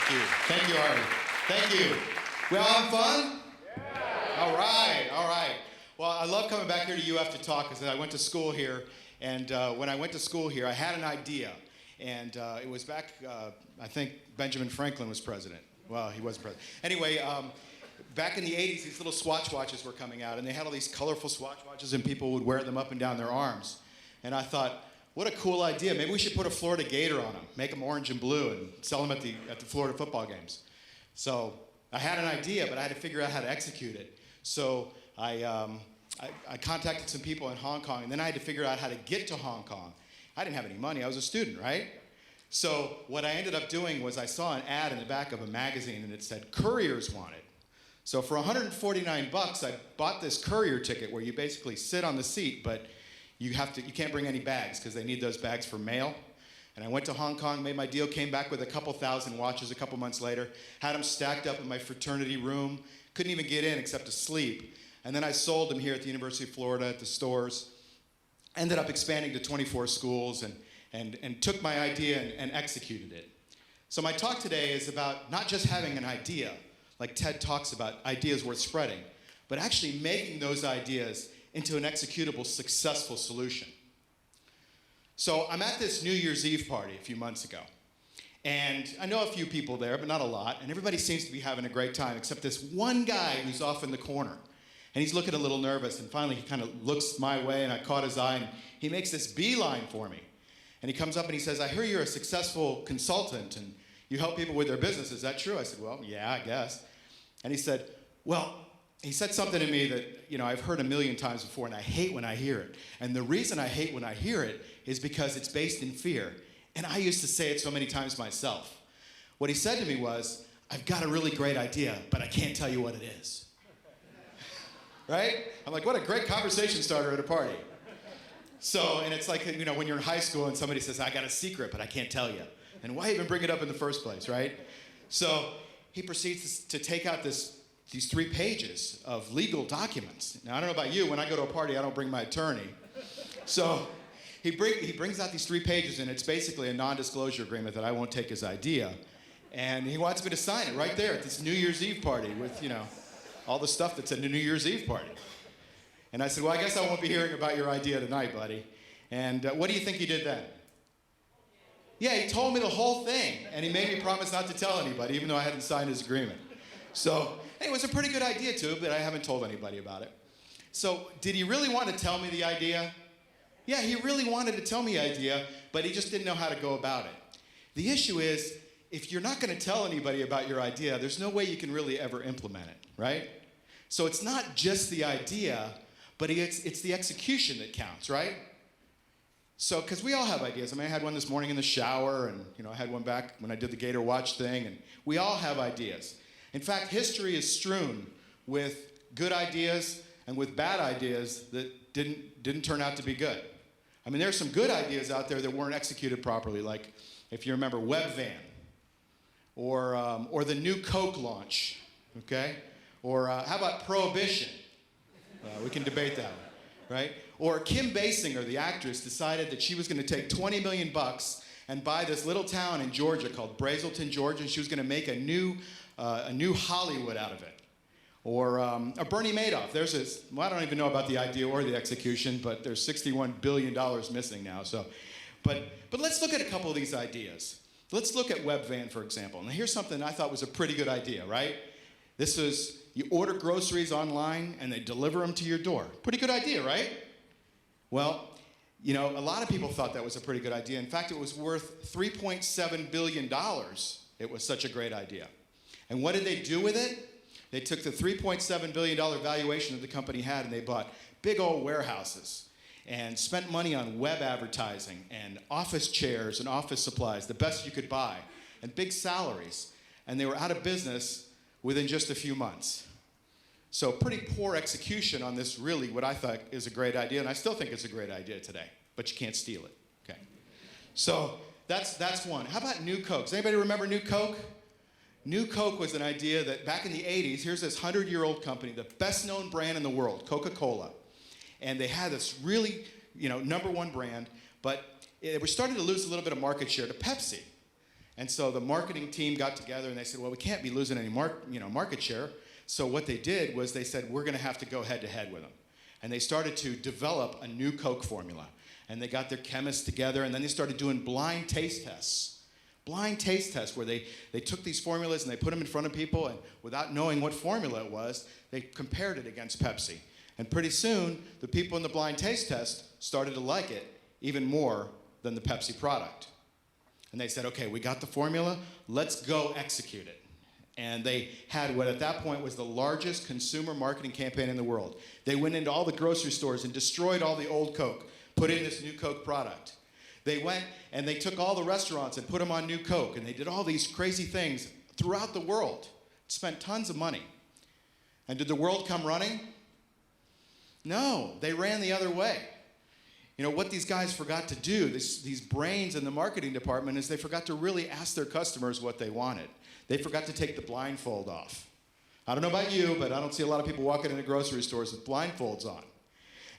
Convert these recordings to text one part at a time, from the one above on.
Thank you. Thank you, Ari. Thank you. We all having fun? Yeah. All right, all right. Well, I love coming back here to UF to talk because I went to school here, and when I went to school here, I had an idea. And it was back, I think Benjamin Franklin was president. Well, he wasn't president. Anyway, back in the 80s, these little Swatch watches were coming out, and they had all these colorful Swatch watches, and people would wear them up and down their arms. And I thought, what a cool idea. Maybe we should put a Florida Gator on them, make them orange and blue, and sell them at the Florida football games. So I had an idea, but I had to figure out how to execute it. So I contacted some people in Hong Kong, and then I had to figure out how to get to Hong Kong. I didn't have any money. I was a student, right? So what I ended up doing was I saw an ad in the back of a magazine, and it said, couriers wanted. So for 149 bucks, I bought this courier ticket where you basically sit on the seat, but you can't bring any bags because they need those bags for mail. And I went to Hong Kong, made my deal, came back with a couple thousand watches a couple months later, had them stacked up in my fraternity room, couldn't even get in except to sleep. And then I sold them here at the University of Florida at the stores, ended up expanding to 24 schools and took my idea and executed it. So my talk today is about not just having an idea, like TED talks about ideas worth spreading, but actually making those ideas into an executable, successful solution. So I'm at this New Year's Eve party a few months ago. And I know a few people there, but not a lot. And everybody seems to be having a great time, except this one guy who's off in the corner. And he's looking a little nervous. And finally, he kind of looks my way, and I caught his eye. And he makes this beeline for me. And he comes up and he says, I hear you're a successful consultant, and you help people with their business. Is that true? I said, well, yeah, I guess. And he said, well, he said something to me that, I've heard a million times before, and I hate when I hear it. And the reason I hate when I hear it is because it's based in fear. And I used to say it so many times myself. What he said to me was, I've got a really great idea, but I can't tell you what it is. Right? I'm like, what a great conversation starter at a party. So, and it's like, when you're in high school and somebody says, I got a secret, but I can't tell you. And why even bring it up in the first place, right? So he proceeds to take out these 3 pages of legal documents. Now, I don't know about you, when I go to a party, I don't bring my attorney. So he brings out these 3 pages, and it's basically a non-disclosure agreement that I won't take his idea. And he wants me to sign it right there at this New Year's Eve party with, all the stuff that's at a New Year's Eve party. And I said, well, I guess I won't be hearing about your idea tonight, buddy. And what do you think he did then? Yeah, he told me the whole thing, and he made me promise not to tell anybody, even though I hadn't signed his agreement. So, hey, it was a pretty good idea, too, but I haven't told anybody about it. So, did he really want to tell me the idea? Yeah, he really wanted to tell me the idea, but he just didn't know how to go about it. The issue is, if you're not going to tell anybody about your idea, there's no way you can really ever implement it, right? So it's not just the idea, but it's the execution that counts, right? So, because we all have ideas. I mean, I had one this morning in the shower, and I had one back when I did the Gator Watch thing, and we all have ideas. In fact, history is strewn with good ideas and with bad ideas that didn't turn out to be good. I mean, there are some good ideas out there that weren't executed properly, like if you remember Webvan, or the new Coke launch, okay? Or how about Prohibition? We can debate that one, right? Or Kim Basinger, the actress, decided that she was going to take $20 million bucks and buy this little town in Georgia called Brazelton, Georgia, and she was going to make a new Hollywood out of it. Or Bernie Madoff. I don't even know about the idea or the execution, but there's $61 billion missing now. So, but let's look at a couple of these ideas. Let's look at Webvan, for example. Now, here's something I thought was a pretty good idea, right? This is, you order groceries online, and they deliver them to your door. Pretty good idea, right? Well, a lot of people thought that was a pretty good idea. In fact, it was worth $3.7 billion. It was such a great idea. And what did they do with it? They took the $3.7 billion valuation that the company had, and they bought big old warehouses and spent money on web advertising and office chairs and office supplies, the best you could buy, and big salaries. And they were out of business within just a few months. So pretty poor execution on this really what I thought is a great idea, and I still think it's a great idea today, but you can't steal it, okay? So that's one. How about New Coke? Does anybody remember New Coke? New Coke was an idea that back in the 80s, here's this 100-year-old company, the best-known brand in the world, Coca-Cola. And they had this really, #1 brand, but they were starting to lose a little bit of market share to Pepsi. And so the marketing team got together and they said, well, we can't be losing any market share. So what they did was they said, we're going to have to go head-to-head with them. And they started to develop a new Coke formula. And they got their chemists together, and then they started doing blind taste tests. Blind taste tests where they took these formulas and they put them in front of people, and without knowing what formula it was, they compared it against Pepsi. And pretty soon, the people in the blind taste test started to like it even more than the Pepsi product. And they said, okay, we got the formula, let's go execute it. And they had what at that point was the largest consumer marketing campaign in the world. They went into all the grocery stores and destroyed all the old Coke, put in this new Coke product. They went and they took all the restaurants and put them on new Coke, and they did all these crazy things throughout the world, spent tons of money. And did the world come running? No, they ran the other way. You know, what these guys forgot to do, these brains in the marketing department, is they forgot to really ask their customers what they wanted. They forgot to take the blindfold off. I don't know about you, but I don't see a lot of people walking into grocery stores with blindfolds on.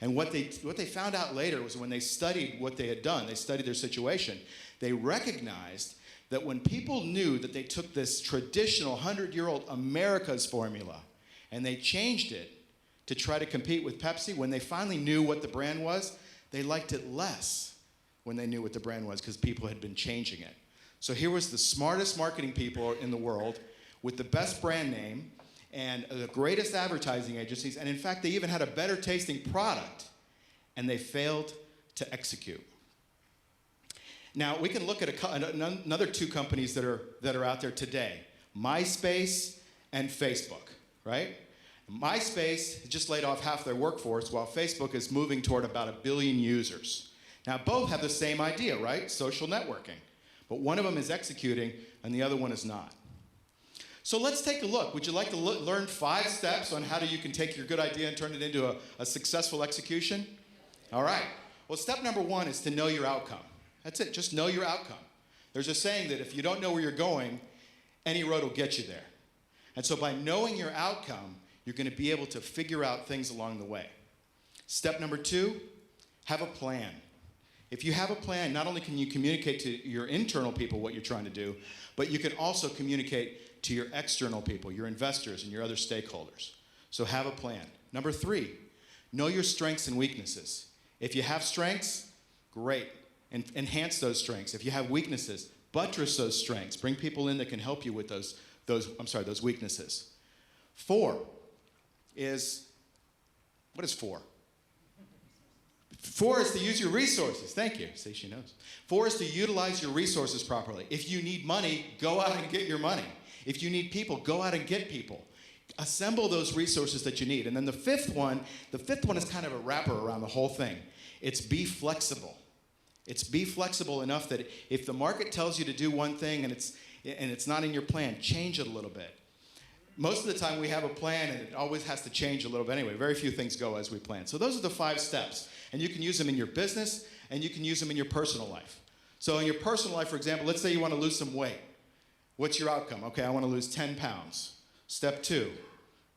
And what they found out later was when they studied what they had done, they studied their situation, they recognized that when people knew that they took this traditional 100-year-old America's formula and they changed it to try to compete with Pepsi, when they finally knew what the brand was, they liked it less when they knew what the brand was because people had been changing it. So here was the smartest marketing people in the world with the best brand name and the greatest advertising agencies, and in fact, they even had a better tasting product, and they failed to execute. Now, we can look at another two companies that are out there today, MySpace and Facebook, right? MySpace just laid off half their workforce, while Facebook is moving toward about 1 billion users. Now, both have the same idea, right? Social networking. But one of them is executing, and the other one is not. So let's take a look. Would you like to learn 5 steps on how you can take your good idea and turn it into a successful execution? All right. Well, step number 1 is to know your outcome. That's it. Just know your outcome. There's a saying that if you don't know where you're going, any road will get you there. And so by knowing your outcome, you're going to be able to figure out things along the way. Step number 2, have a plan. If you have a plan, not only can you communicate to your internal people what you're trying to do, but you can also communicate to your external people, your investors and your other stakeholders. So have a plan. Number 3, know your strengths and weaknesses. If you have strengths, great. Enhance those strengths. If you have weaknesses, buttress those strengths. Bring people in that can help you with those weaknesses. 4 is, what is 4? 4 is to use your resources. Thank you. See, she knows. 4 is to utilize your resources properly. If you need money, go out and get your money. If you need people, go out and get people. Assemble those resources that you need. And then the fifth one is kind of a wrapper around the whole thing. It's be flexible. It's be flexible enough that if the market tells you to do one thing and it's not in your plan, change it a little bit. Most of the time we have a plan and it always has to change a little bit anyway. Very few things go as we plan. So those are the 5 steps. And you can use them in your business and you can use them in your personal life. So in your personal life, for example, let's say you want to lose some weight. What's your outcome? Okay, I want to lose 10 pounds. Step 2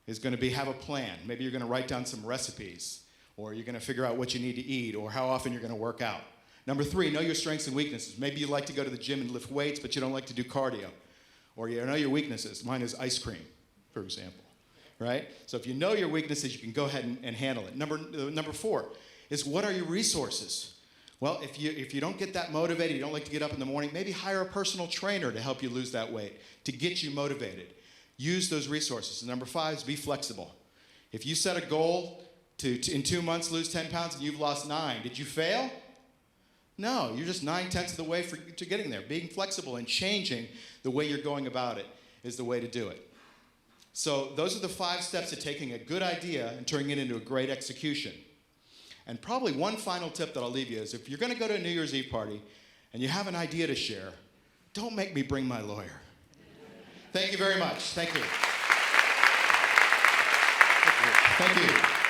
is going to be have a plan. Maybe you're going to write down some recipes, or you're going to figure out what you need to eat, or how often you're going to work out. Number 3, know your strengths and weaknesses. Maybe you like to go to the gym and lift weights, but you don't like to do cardio. Or you know your weaknesses. Mine is ice cream, for example, right? So if you know your weaknesses, you can go ahead and handle it. Number 4 is what are your resources? Well, if you don't get that motivated, you don't like to get up in the morning, maybe hire a personal trainer to help you lose that weight, to get you motivated. Use those resources. And number 5 is be flexible. If you set a goal to in 2 months lose 10 pounds and you've lost 9, did you fail? No, you're just 9/10 of the way to getting there. Being flexible and changing the way you're going about it is the way to do it. So those are the 5 steps to taking a good idea and turning it into a great execution. And probably one final tip that I'll leave you is if you're going to go to a New Year's Eve party and you have an idea to share, don't make me bring my lawyer. Thank you very much. Thank you. Thank you.